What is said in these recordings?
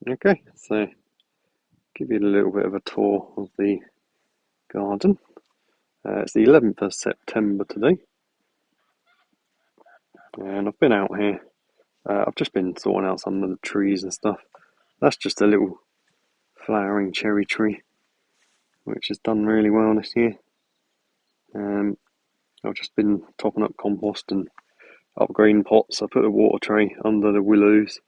Okay, so give you a little bit of a tour of the garden. It's the 11th of September today, and I've been out here. I've just been sorting out some of the trees and stuff. That's just a little flowering cherry tree, which has done really well this year. Um, I've just been topping up compost and upgrading pots. I put a water tray under the willows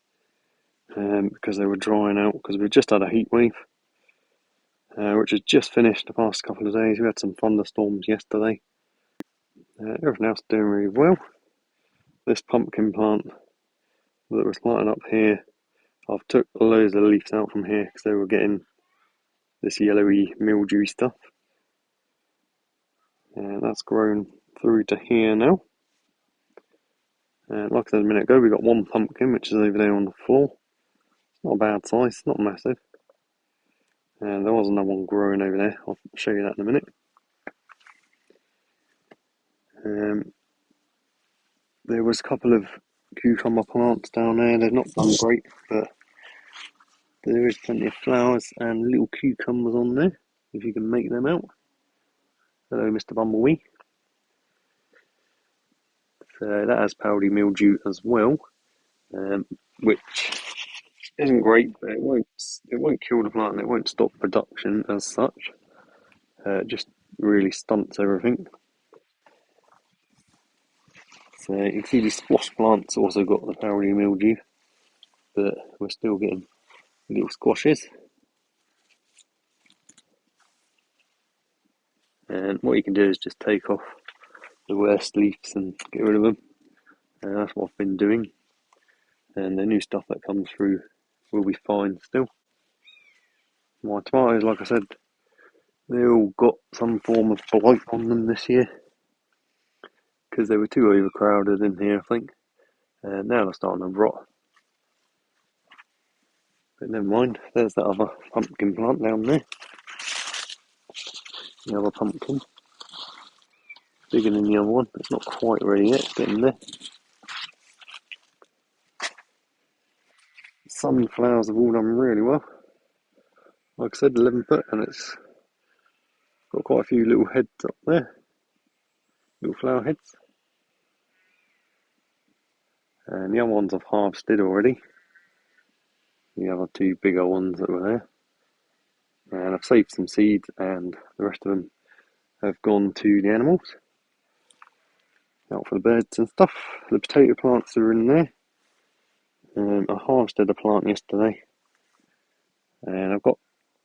because they were drying out because we just had a heat wave, which has just finished the past couple of days. We had some thunderstorms yesterday. Everything else doing really well. This pumpkin plant that was planted up here, I've took loads of leaves out from here because they were getting this yellowy mildew stuff, and that's grown through to here now. And like I said a minute ago, we got one pumpkin which is over there on the floor. It's not a bad size, not massive. And there was another one growing over there. I'll show you that in a minute. Um, there was a couple of cucumber plants down there. They've not done great, but there is plenty of flowers and little cucumbers on there, if you can make them out. Hello, Mr. Bumblebee. So that has powdery mildew as well, which isn't great, but it won't kill the plant and it won't stop production as such. It just really stunts everything. So you can see the squash plants also got the powdery mildew, but we're still getting little squashes. And what you can do is just take off the worst leaves and get rid of them. And that's what I've been doing. And the new stuff that comes through will be fine still. My tomatoes, like I said, they all got some form of blight on them this year because they were too overcrowded in here, I think. And now they're starting to rot. But never mind, there's that other pumpkin plant down there. The other pumpkin. Bigger than the other one. It's not quite ready yet, it's getting there. Sunflowers have all done really well. Like I said, 11 foot, and it's got quite a few little heads up there. Little flower heads. And the other ones I've harvested already. The other two bigger ones that were there. And I've saved some seeds, and the rest of them have gone to the animals. Out for the birds and stuff. The potato plants are in there. I harvested a plant yesterday, and I've got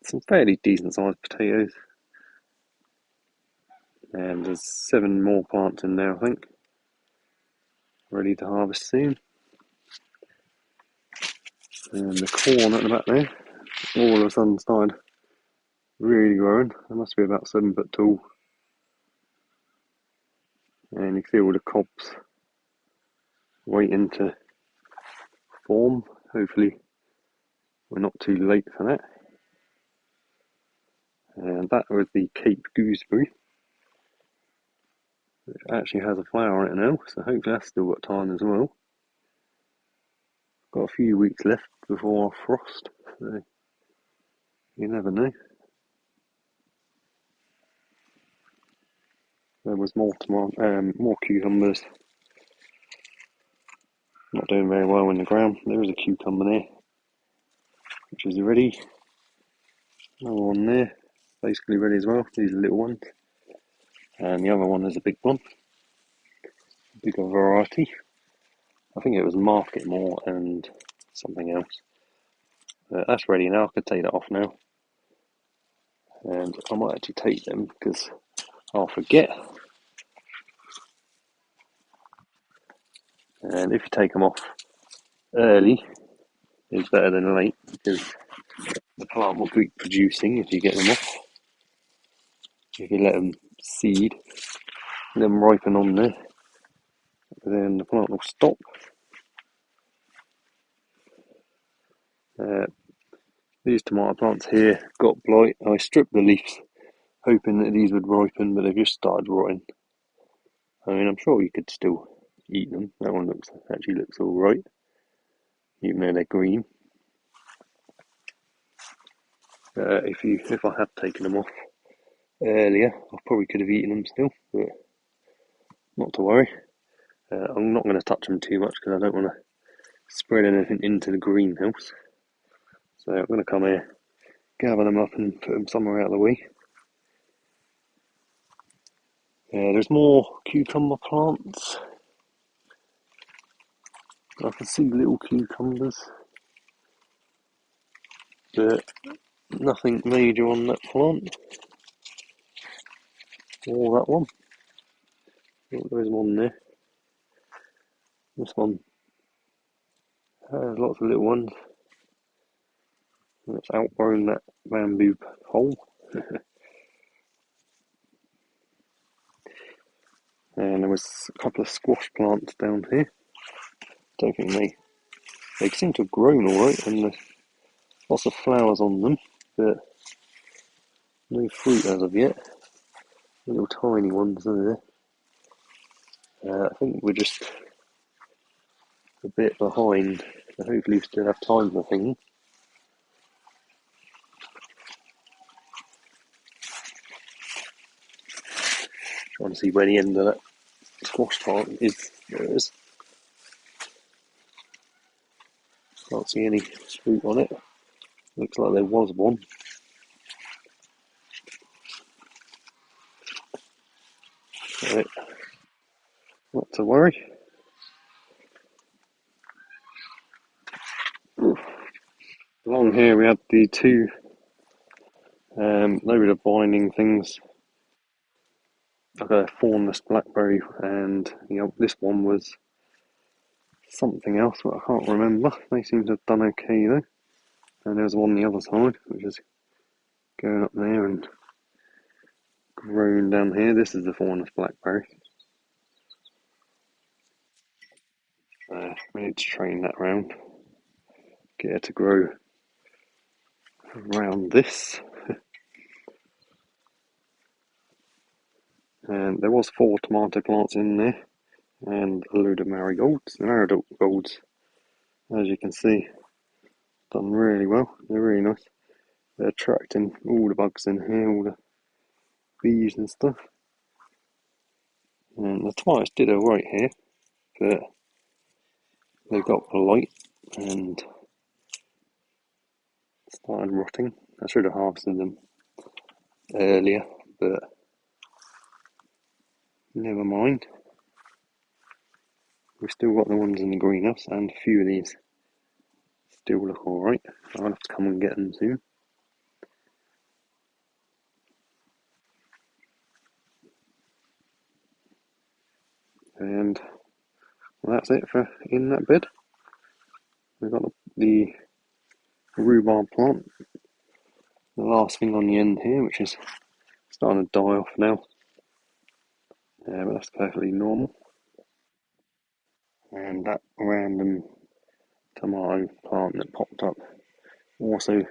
some fairly decent sized potatoes. And there's 7 more plants in there, I think, ready to harvest soon. And the corn at the back there, all of a sudden started really growing. It must be about 7 foot tall. And you can see all the cobs waiting to form. Hopefully we're not too late for that. And that was the Cape gooseberry, which actually has a flower on it now, so hopefully that's still got time as well. Got a few weeks left before our frost, so you never know. There was more cucumbers. Not doing very well in the ground. There is a cucumber there, which is ready. Another one there, basically ready as well. These are little ones. And the other one is a big one. Bigger variety. I think it was Market More and something else. That's ready now. I could take that off now. And I might actually take them because I'll forget. And if you take them off early, it's better than late because the plant will keep producing if you get them off. If you let them seed, let them ripen on there, then the plant will stop. These tomato plants here got blight. I stripped the leaves hoping that these would ripen, but they've just started rotting. I mean, I'm sure you could still eat them. That one actually looks all right, even though they're green. If I had taken them off earlier, I probably could have eaten them still, but not to worry. I'm not going to touch them too much because I don't want to spread anything into the greenhouse. So I'm going to come here, gather them up and put them somewhere out of the way. There's more cucumber plants. I can see little cucumbers, but nothing major on that plant or that one. Oh, there's one there. This one has lots of little ones. It's outgrown that bamboo hole. And there was a couple of squash plants down here. Don't think they seem to have grown alright, and there's lots of flowers on them, but no fruit as of yet. Little tiny ones there. I think we're just a bit behind, so hopefully we still have time for things. Trying to see where the end of that squash plant is. There it is. Can't see any fruit on it. Looks like there was one. Right. Not to worry. Along here we had the two load of binding things, like a thornless blackberry, and this one was something else, but I can't remember. They seem to have done okay though. And there's one on the other side, which is going up there and grown down here. This is the thornless blackberry. We need to train that round, get it to grow around this. And there was 4 tomato plants in there, and a load of marigolds. The marigolds, as you can see, done really well. They're really nice. They're attracting all the bugs in here, all the bees and stuff. And the tomatoes did alright here, but they got blight and started rotting. I should have harvested them earlier, but never mind. We've still got the ones in the greenhouse, and a few of these still look alright. I'll have to come and get them soon. And well, that's it for in that bed. We've got the rhubarb plant, the last thing on the end here, which is starting to die off now. But that's perfectly normal. And that random tomato plant that popped up, also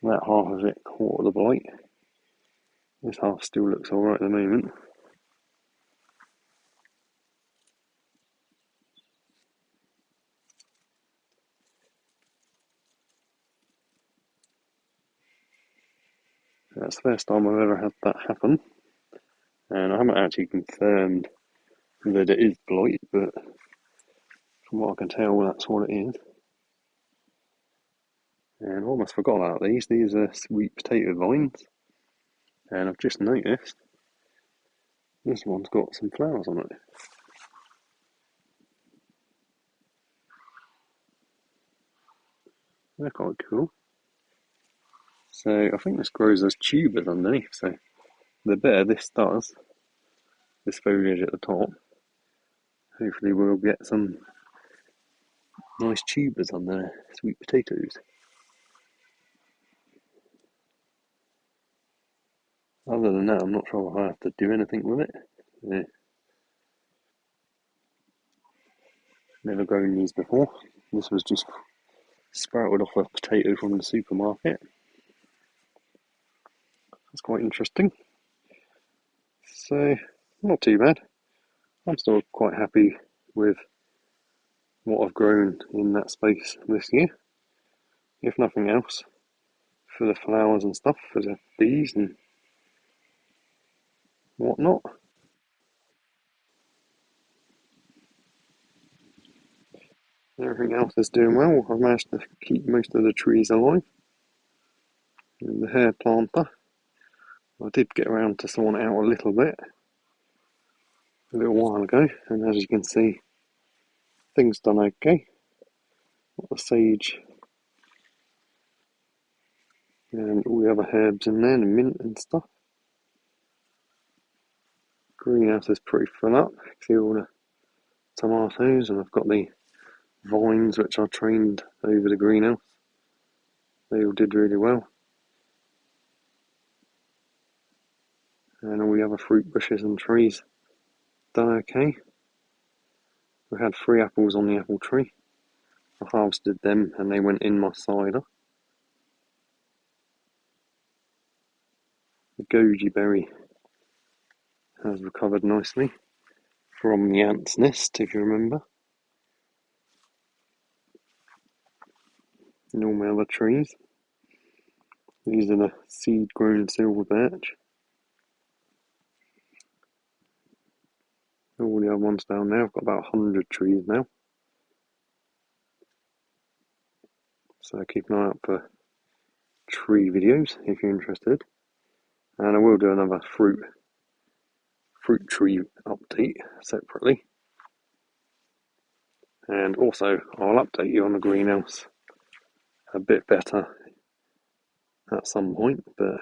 that half of it caught the blight. This half still looks alright at the moment. That's the first time I've ever had that happen, and I haven't actually confirmed that it is blight, but from what I can tell, that's what it is. And I almost forgot about these. These are sweet potato vines, and I've just noticed this one's got some flowers on it. They're quite cool. So I think this grows as tubers underneath, so the better this does, this foliage at the top, hopefully we'll get some nice tubers on the sweet potatoes. Other than that, I'm not sure if I have to do anything with it. Yeah. Never grown these before. This was just sprouted off a potato from the supermarket. That's quite interesting. So, not too bad. I'm still quite happy with what I've grown in that space this year. If nothing else, for the flowers and stuff, for the bees and whatnot. Everything else is doing well. I've managed to keep most of the trees alive. And the hair planter, I did get around to sawing it out a little bit a little while ago, and as you can see, things done okay. Got the sage and all the other herbs in there, and mint and stuff. Greenhouse is pretty full up. See all the tomatoes, and I've got the vines which I trained over the greenhouse. They all did really well. And all the other fruit bushes and trees done okay. We had 3 apples on the apple tree. I harvested them and they went in my cider. The goji berry has recovered nicely from the ant's nest, if you remember. And all my other trees. These are the seed-grown silver birch. All the other ones down there, I've got about 100 trees now. So keep an eye out for tree videos if you're interested. And I will do another fruit tree update separately. And also, I'll update you on the greenhouse a bit better at some point, but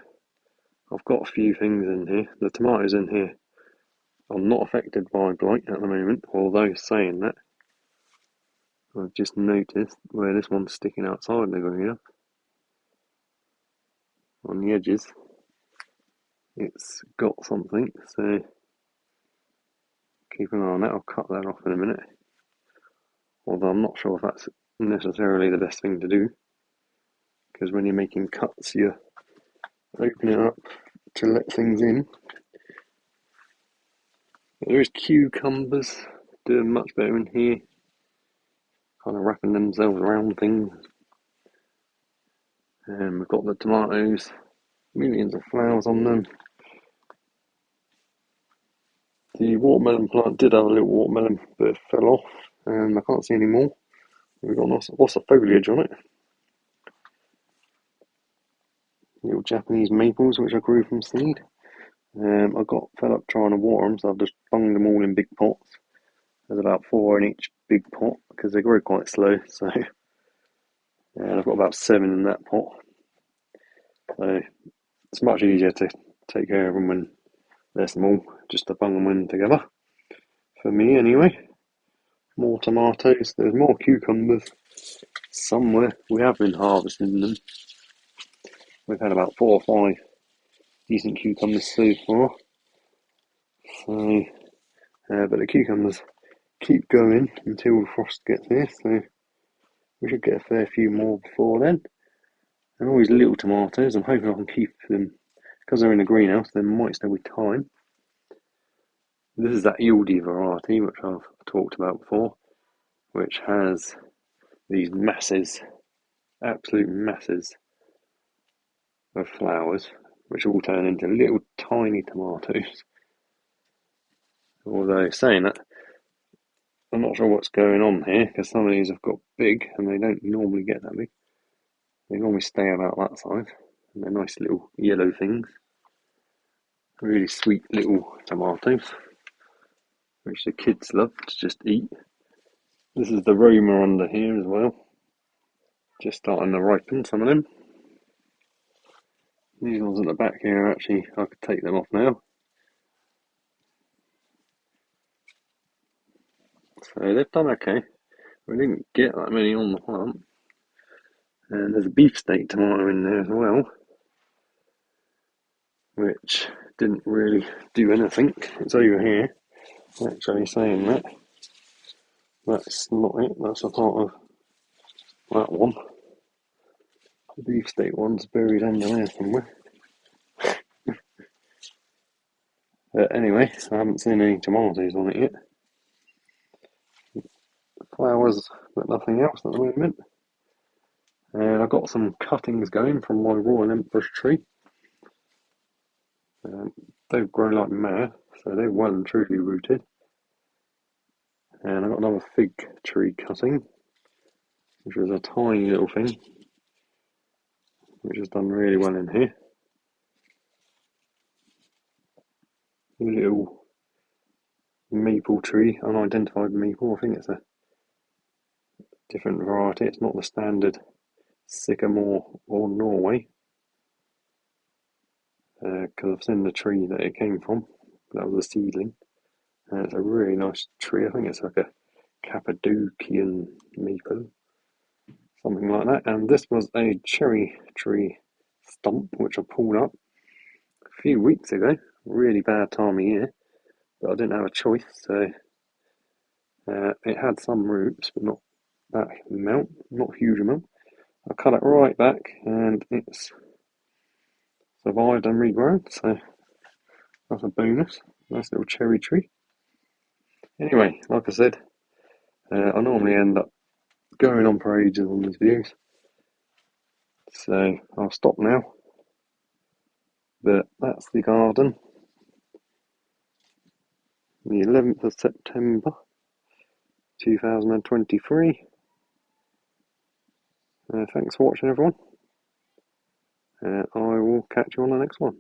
I've got a few things in here. The tomatoes in here are not affected by blight at the moment, although saying that, I've just noticed where this one's sticking outside the greenhouse, on the edges, it's got something, so keep an eye on that. I'll cut that off in a minute, although I'm not sure if that's necessarily the best thing to do, because when you're making cuts, you're opening it up to let things in. There is cucumbers doing much better in here, kind of wrapping themselves around things. And we've got the tomatoes, millions of flowers on them. The watermelon plant did have a little watermelon, but it fell off, and I can't see any more. We've got lots of foliage on it. Little Japanese maples, which I grew from seed. I got fed up trying to water them, so I've just bunged them all in big pots. There's about 4 in each big pot, because they grow quite slow, so and I've got about 7 in that pot. So it's much easier to take care of them when they're small, just to bung them in together. For me, anyway. More tomatoes, there's more cucumbers somewhere. We have been harvesting them. We've had about 4 or 5 decent cucumbers so far. So, but the cucumbers keep going until frost gets here, so we should get a fair few more before then. And all these little tomatoes, I'm hoping I can keep them, because they're in the greenhouse, there might still be time. This is that Ealdi variety, which I've talked about before, which has these masses, absolute masses of flowers, which all turn into little tiny tomatoes. Although saying that, I'm not sure what's going on here, because some of these have got big, and they don't normally get that big. They normally stay about that size, and they're nice little yellow things. Really sweet little tomatoes, which the kids love to just eat. This is the Roma under here as well. Just starting to ripen, some of them. These ones at the back here, actually, I could take them off now. So they've done okay. We didn't get that many on the plant. And there's a beefsteak tomato in there as well, which didn't really do anything. It's over here, actually saying that. That's not it, that's a part of that one. The beefsteak one's buried under there somewhere. But anyway, I haven't seen any tomatoes on it yet. Flowers, but nothing else at the moment. And I got some cuttings going from my Royal Empress tree. Um, they've grown like mad, so they're well and truly rooted. And I got another fig tree cutting, which was a tiny little thing, which has done really well in here. A little maple tree, unidentified maple. I think it's a different variety. It's not the standard sycamore or Norway, because I've seen the tree that it came from. That was a seedling. And it's a really nice tree. I think it's like a Cappadocian maple, something like that. And this was a cherry tree stump which I pulled up a few weeks ago. Really bad time of year, but I didn't have a choice, so it had some roots, but not that amount, not a huge amount. I cut it right back, and it's survived and regrown, so that's a bonus. Nice little cherry tree. Anyway, like I said, I normally end up going on for ages on these videos, so I'll stop now. But that's the garden, the 11th of September 2023. Thanks for watching, everyone. I will catch you on the next one.